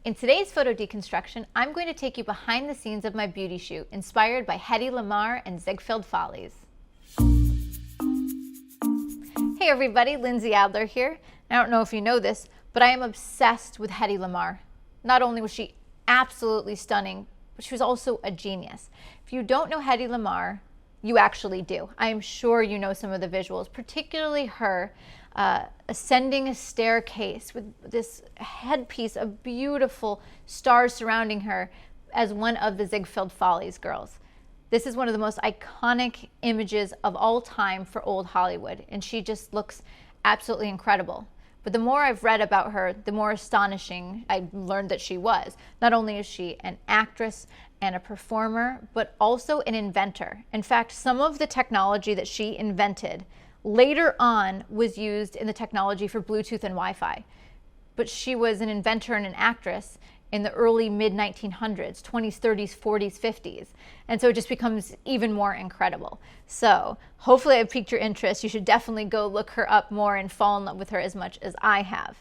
In today's photo deconstruction, I'm going to take you behind the scenes of my beauty shoot, inspired by Hedy Lamarr and Ziegfeld Follies. Hey everybody, Lindsay Adler here. I don't know if you know this, but I am obsessed with Hedy Lamarr. Not only was she absolutely stunning, but she was also a genius. If you don't know Hedy Lamarr, you actually do. I am sure you know some of the visuals, particularly her ascending a staircase with this headpiece of beautiful stars surrounding her as one of the Ziegfeld Follies girls. This is one of the most iconic images of all time for old Hollywood, and she just looks absolutely incredible. But the more I've read about her, the more astonishing I learned that she was. Not only is she an actress and a performer, but also an inventor. In fact, some of the technology that she invented later on was used in the technology for Bluetooth and Wi-Fi. But she was an inventor and an actress in the early mid-1900s, 20s, 30s, 40s, 50s. And so it just becomes even more incredible. So hopefully I've piqued your interest. You should definitely go look her up more and fall in love with her as much as I have.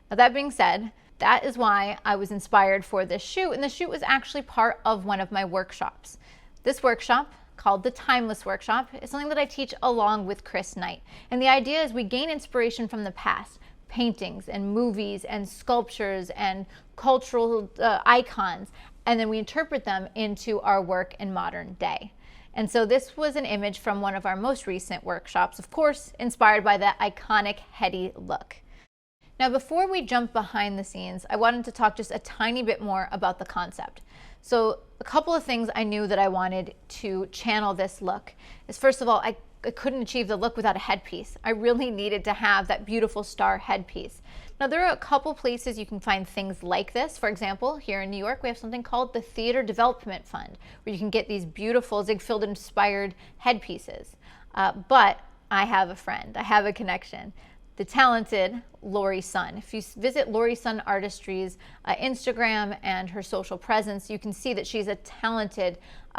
Now that being said, that is why I was inspired for this shoot, and the shoot was actually part of one of my workshops. This workshop, called the Timeless Workshop, is something that I teach along with Chris Knight. And the idea is we gain inspiration from the past, paintings and movies and sculptures and cultural icons, and then we interpret them into our work in modern day. And so this was an image from one of our most recent workshops, of course, inspired by that iconic Hedy look. Now, before we jump behind the scenes, I wanted to talk just a tiny bit more about the concept. So a couple of things I knew that I wanted to channel this look is, first of all, I couldn't achieve the look without a headpiece. I really needed to have that beautiful star headpiece. Now, there are a couple places you can find things like this. For example, here in New York, we have something called the Theater Development Fund, where you can get these beautiful Ziegfeld-inspired headpieces. But I have a friend, I have a connection. The talented Lori Sun. If you visit Lori Sun Artistry's Instagram and her social presence, you can see that she's a talented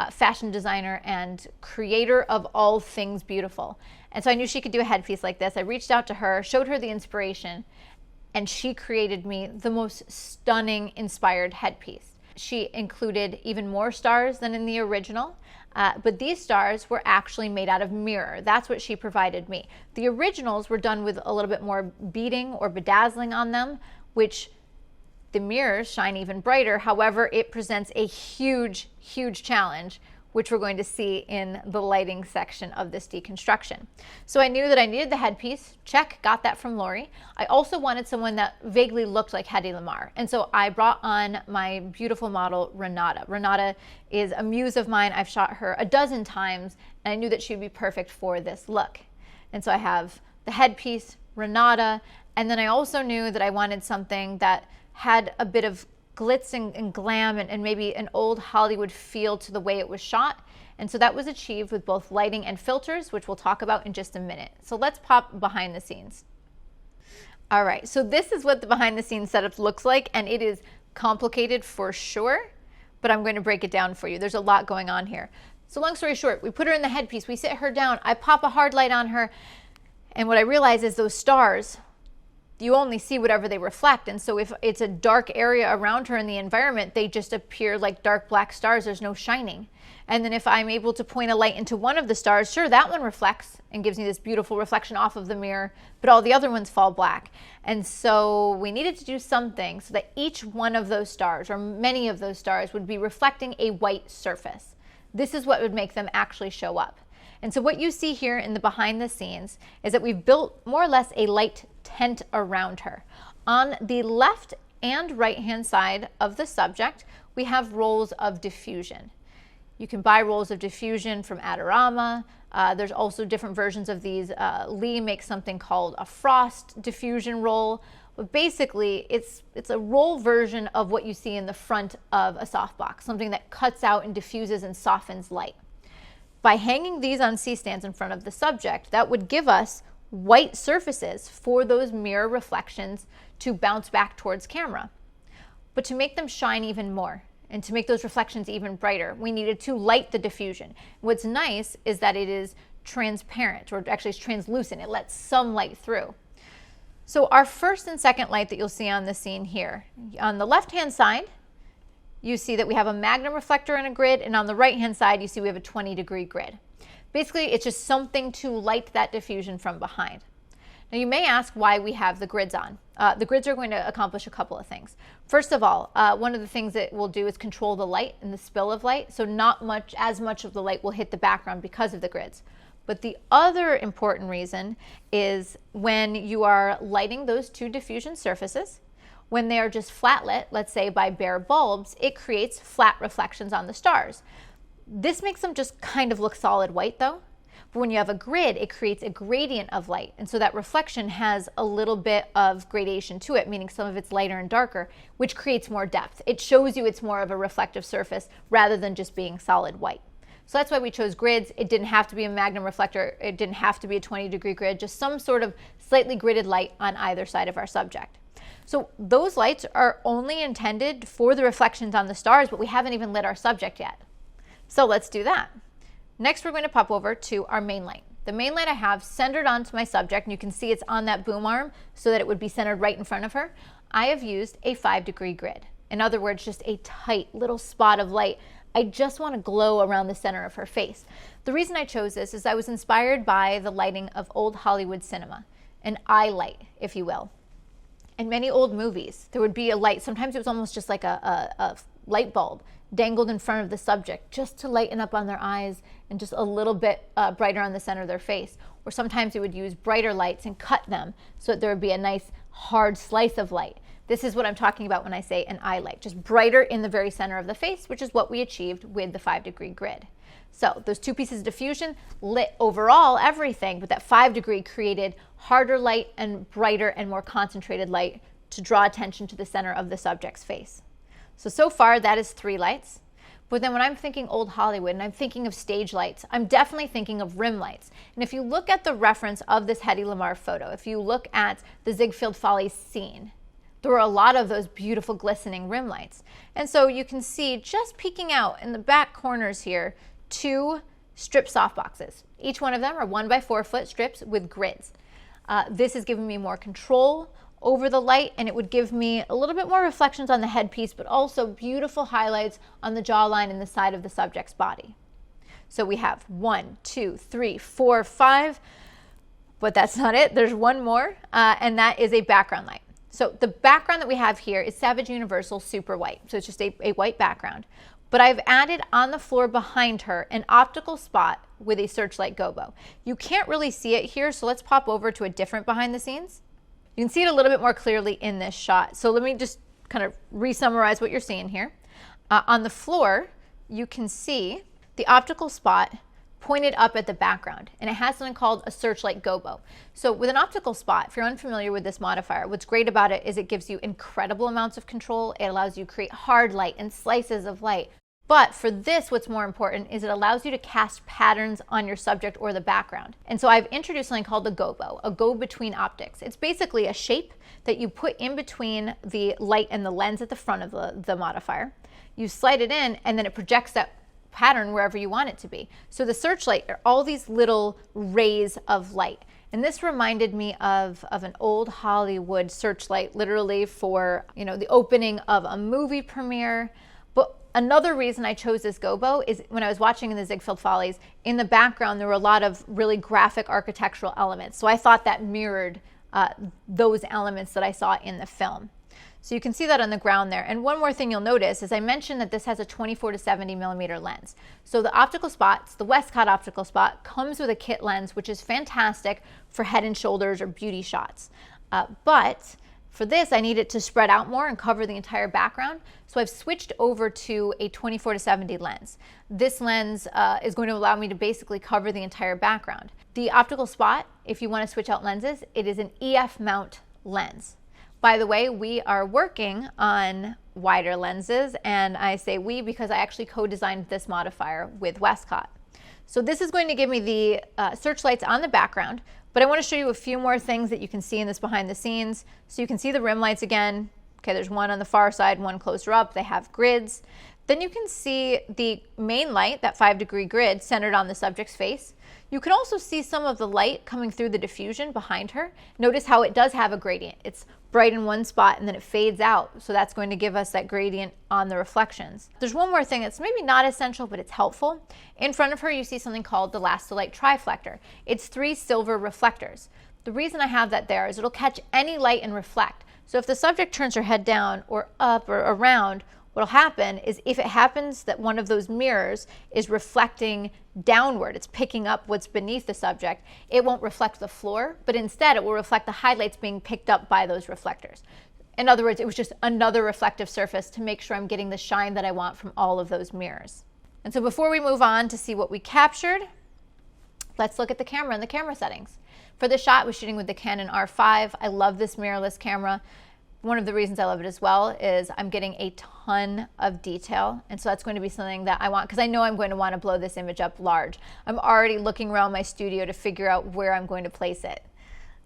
fashion designer and creator of all things beautiful. And so I knew she could do a headpiece like this. I reached out to her, showed her the inspiration, and she created me the most stunning inspired headpiece. She included even more stars than in the original. But these stars were actually made out of mirror. That's what she provided me. The originals were done with a little bit more beading or bedazzling on them, which the mirrors shine even brighter. However, it presents a huge, huge challenge, which we're going to see in the lighting section of this deconstruction. So I knew that I needed the headpiece. Check, got that from Lori. I also wanted someone that vaguely looked like Hedy Lamarr. And so I brought on my beautiful model, Renata. Renata is a muse of mine. I've shot her a dozen times, and I knew that she would be perfect for this look. And so I have the headpiece, Renata, and then I also knew that I wanted something that had a bit of glitz and glam and maybe an old Hollywood feel to the way it was shot. And so that was achieved with both lighting and filters, which we'll talk about in just a minute. So let's pop behind the scenes. All right, so this is what the behind the scenes setup looks like, and it is complicated for sure, but I'm going to break it down for you. There's a lot going on here. So long story short, we put her in the headpiece, we sit her down, I pop a hard light on her, and what I realize is those stars, you only see whatever they reflect. And so if it's a dark area around her in the environment, they just appear like dark black stars. There's no shining. And then if I'm able to point a light into one of the stars, sure, that one reflects and gives me this beautiful reflection off of the mirror, but all the other ones fall black. And so we needed to do something so that each one of those stars, or many of those stars, would be reflecting a white surface. This is what would make them actually show up. And so what you see here in the behind the scenes is that we've built more or less a light tent around her. On the left and right hand side of the subject, we have rolls of diffusion. You can buy rolls of diffusion from Adorama. There's also different versions of these. Lee makes something called a frost diffusion roll. But basically, it's a roll version of what you see in the front of a softbox, something that cuts out and diffuses and softens light. By hanging these on C-stands in front of the subject, that would give us white surfaces for those mirror reflections to bounce back towards camera. But to make them shine even more and to make those reflections even brighter, we needed to light the diffusion. What's nice is that it is transparent, or actually it's translucent. It lets some light through. So our first and second light that you'll see on the scene here, on the left-hand side, you see that we have a Magnum reflector in a grid, and on the right-hand side, you see we have a 20-degree grid. Basically, it's just something to light that diffusion from behind. Now, you may ask why we have the grids on. The grids are going to accomplish a couple of things. First of all, one of the things that we'll do is control the light and the spill of light, so not as much of the light will hit the background because of the grids. But the other important reason is when you are lighting those two diffusion surfaces, when they are just flat lit, let's say by bare bulbs, it creates flat reflections on the stars. This makes them just kind of look solid white though. But when you have a grid, it creates a gradient of light. And so that reflection has a little bit of gradation to it, meaning some of it's lighter and darker, which creates more depth. It shows you it's more of a reflective surface rather than just being solid white. So that's why we chose grids. It didn't have to be a Magnum reflector. It didn't have to be a 20-degree grid, just some sort of slightly gridded light on either side of our subject. So those lights are only intended for the reflections on the stars, but we haven't even lit our subject yet. So let's do that. Next, we're going to pop over to our main light. The main light I have centered onto my subject, and you can see it's on that boom arm so that it would be centered right in front of her. I have used a 5-degree grid. In other words, just a tight little spot of light. I just want to glow around the center of her face. The reason I chose this is I was inspired by the lighting of old Hollywood cinema, an eye light, if you will. In many old movies, there would be a light. Sometimes it was almost just like a light bulb dangled in front of the subject just to lighten up on their eyes and just a little bit brighter on the center of their face. Or sometimes it would use brighter lights and cut them so that there would be a nice hard slice of light. This is what I'm talking about when I say an eye light, just brighter in the very center of the face, which is what we achieved with the 5-degree grid. So those two pieces of diffusion lit overall everything, but that 5-degree created harder light and brighter and more concentrated light to draw attention to the center of the subject's face. So far that is 3 lights. But then when I'm thinking old Hollywood and I'm thinking of stage lights, I'm definitely thinking of rim lights. And if you look at the reference of this Hedy Lamarr photo, if you look at the Ziegfeld Follies scene, there were a lot of those beautiful glistening rim lights. And so you can see just peeking out in the back corners here, 2 strip softboxes. Each one of them are 1x4 foot strips with grids. This is giving me more control over the light, and it would give me a little bit more reflections on the headpiece, but also beautiful highlights on the jawline and the side of the subject's body. So we have 1, 2, 3, 4, 5, but that's not it. There's one more, and that is a background light. So the background that we have here is Savage Universal Super White. So it's just a white background. But I've added on the floor behind her an optical spot with a searchlight gobo. You can't really see it here, so let's pop over to a different behind the scenes. You can see it a little bit more clearly in this shot. So let me just kind of re-summarize what you're seeing here. On the floor, you can see the optical spot pointed up at the background, and it has something called a searchlight gobo. So with an optical spot, if you're unfamiliar with this modifier, what's great about it is it gives you incredible amounts of control. It allows you to create hard light and slices of light. But for this, what's more important is it allows you to cast patterns on your subject or the background. And so I've introduced something called the gobo, a go-between optics. It's basically a shape that you put in between the light and the lens at the front of the modifier. You slide it in, and then it projects that pattern wherever you want it to be. So the searchlight are all these little rays of light. And this reminded me of an old Hollywood searchlight, literally for, the opening of a movie premiere. But another reason I chose this gobo is when I was watching in the Ziegfeld Follies, in the background there were a lot of really graphic architectural elements. So I thought that mirrored those elements that I saw in the film. So you can see that on the ground there. And one more thing you'll notice is I mentioned that this has a 24 to 70 millimeter lens. So the optical spots, the Westcott optical spot, comes with a kit lens, which is fantastic for head and shoulders or beauty shots. But for this, I need it to spread out more and cover the entire background. So I've switched over to a 24 to 70 lens. This lens is going to allow me to basically cover the entire background. The optical spot, if you want to switch out lenses, it is an EF mount lens. By the way, we are working on wider lenses, and I say we because I actually co-designed this modifier with Westcott. So this is going to give me the searchlights on the background, but I want to show you a few more things that you can see in this behind the scenes. So you can see the rim lights again, Okay, there's one on the far side, one closer up. They have grids. Then you can see the main light, that 5-degree grid centered on the subject's face. You can also see some of the light coming through the diffusion behind her. Notice how it does have a gradient. It's bright in one spot and then it fades out. So that's going to give us that gradient on the reflections. There's one more thing that's maybe not essential, but it's helpful. In front of her, you see something called the Light triflector. It's 3 silver reflectors. The reason I have that there is it'll catch any light and reflect. So if the subject turns her head down or up or around, what'll happen is if it happens that one of those mirrors is reflecting downward, it's picking up what's beneath the subject, it won't reflect the floor, but instead it will reflect the highlights being picked up by those reflectors. In other words, it was just another reflective surface to make sure I'm getting the shine that I want from all of those mirrors. And so before we move on to see what we captured, let's look at the camera and the camera settings. For this shot, I was shooting with the Canon R5. I love this mirrorless camera. One of the reasons I love it as well is I'm getting a ton of detail, and so that's going to be something that I want, because I know I'm going to want to blow this image up large. I'm already looking around my studio to figure out where I'm going to place it.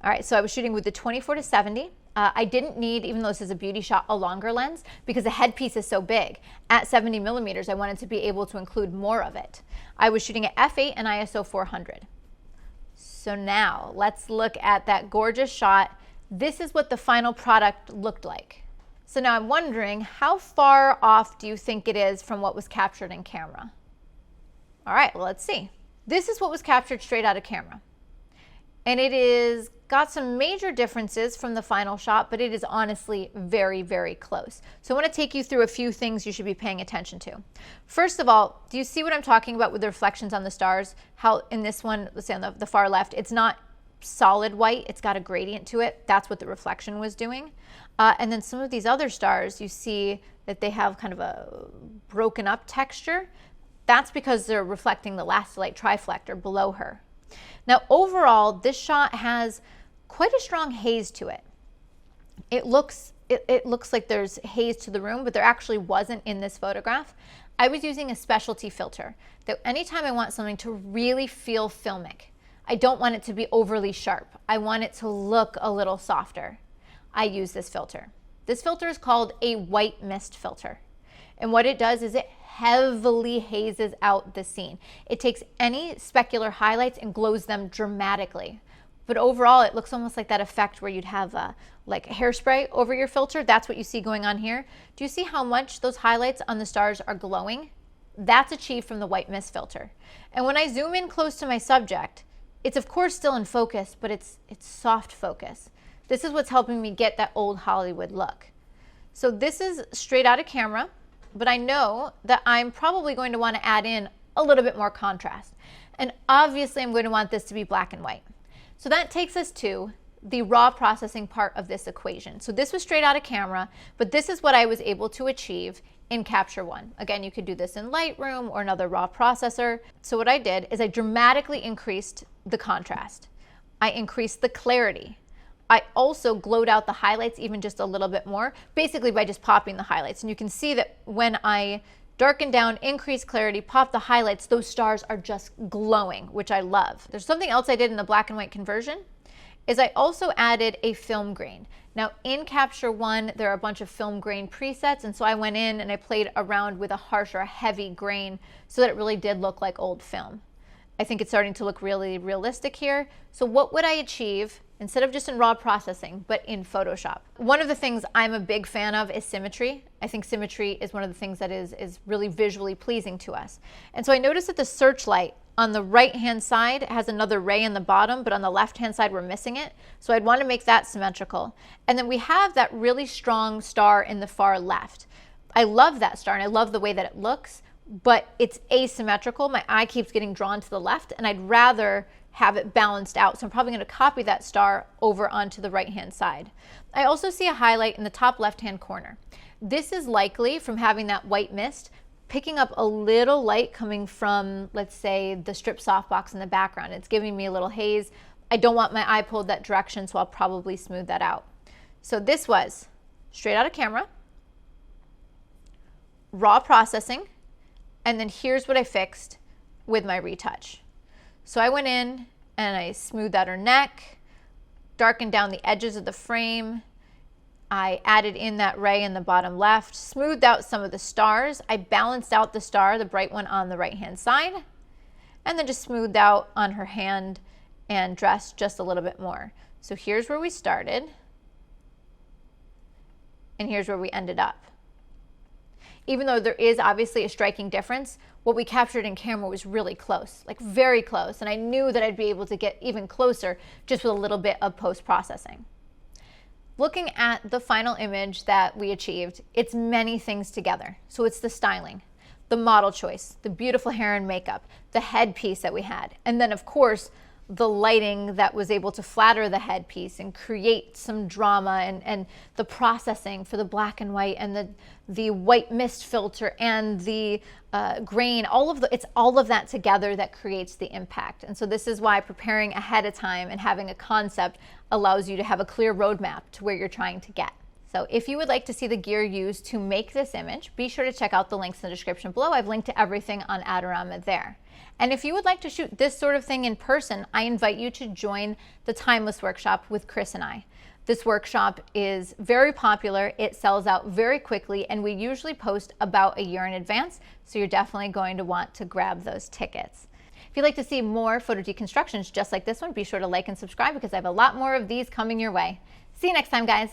All right, so I was shooting with the 24-70. I didn't need, even though this is a beauty shot, a longer lens because the headpiece is so big. At 70 millimeters, I wanted to be able to include more of it. I was shooting at f8 and ISO 400. So now let's look at that gorgeous shot. This is what the final product looked like. So now I'm wondering, how far off do you think it is from what was captured in camera? All right, well, let's see. This is what was captured straight out of camera. And it is got some major differences from the final shot, but it is honestly very, very close. So I want to take you through a few things you should be paying attention to. First of all, do you see what I'm talking about with the reflections on the stars? How in this one, let's say on the far left, it's not solid white, it's got a gradient to it. That's what the reflection was doing. And then some of these other stars, you see that they have kind of a broken up texture. That's because they're reflecting the Light triflector below her. Now overall, this shot has quite a strong haze to it. It looks like there's haze to the room, but there actually wasn't in this photograph. I was using a specialty filter that anytime I want something to really feel filmic, I don't want it to be overly sharp. I want it to look a little softer. I use this filter. This filter is called a white mist filter. And what it does is it heavily hazes out the scene. It takes any specular highlights and glows them dramatically. But overall, it looks almost like that effect where you'd have like hairspray over your filter. That's what you see going on here. Do you see how much those highlights on the stars are glowing? That's achieved from the white mist filter. And when I zoom in close to my subject, it's of course still in focus, but it's soft focus. This is what's helping me get that old Hollywood look. So this is straight out of camera, but I know that I'm probably going to want to add in a little bit more contrast. And obviously I'm going to want this to be black and white. So that takes us to the raw processing part of this equation. So this was straight out of camera, but this is what I was able to achieve in Capture One. Again, you could do this in Lightroom or another raw processor. So what I did is I dramatically increased the contrast. I increased the clarity. I also glowed out the highlights even just a little bit more, basically by just popping the highlights. And you can see that when I darken down, increase clarity, pop the highlights, those stars are just glowing, which I love. There's something else I did in the black and white conversion, is I also added a film grain. Now in Capture One, there are a bunch of film grain presets, and so I went in and I played around with a harsh or a heavy grain so that it really did look like old film. I think it's starting to look really realistic here. So what would I achieve instead of just in raw processing, but in Photoshop? One of the things I'm a big fan of is symmetry. I think symmetry is one of the things that is really visually pleasing to us. And so I noticed that the searchlight on the right-hand side has another ray in the bottom, but on the left-hand side, we're missing it. So I'd want to make that symmetrical. And then we have that really strong star in the far left. I love that star and I love the way that it looks, but it's asymmetrical. My eye keeps getting drawn to the left and I'd rather have it balanced out. So I'm probably going to copy that star over onto the right-hand side. I also see a highlight in the top left-hand corner. This is likely from having that white mist, picking up a little light coming from, let's say, the strip softbox in the background. It's giving me a little haze. I don't want my eye pulled that direction, so I'll probably smooth that out. So this was straight out of camera, raw processing, and then here's what I fixed with my retouch. So I went in and I smoothed out her neck, darkened down the edges of the frame. I added in that ray in the bottom left, smoothed out some of the stars. I balanced out the star, the bright one on the right-hand side, and then just smoothed out on her hand and dress just a little bit more. So here's where we started, and here's where we ended up. Even though there is obviously a striking difference, what we captured in camera was really close, like very close, and I knew that I'd be able to get even closer just with a little bit of post-processing. Looking at the final image that we achieved, it's many things together. So it's the styling, the model choice, the beautiful hair and makeup, the headpiece that we had, and then of course the lighting that was able to flatter the headpiece and create some drama, and the processing for the black and white and the white mist filter and the grain, it's all of that together that creates the impact. And so this is why preparing ahead of time and having a concept allows you to have a clear roadmap to where you're trying to get. So if you would like to see the gear used to make this image, be sure to check out the links in the description below. I've linked to everything on Adorama there. And if you would like to shoot this sort of thing in person, I invite you to join the Timeless Workshop with Chris and I. This workshop is very popular, it sells out very quickly, and we usually post about a year in advance, so you're definitely going to want to grab those tickets. If you'd like to see more photo deconstructions just like this one, be sure to like and subscribe because I have a lot more of these coming your way. See you next time, guys.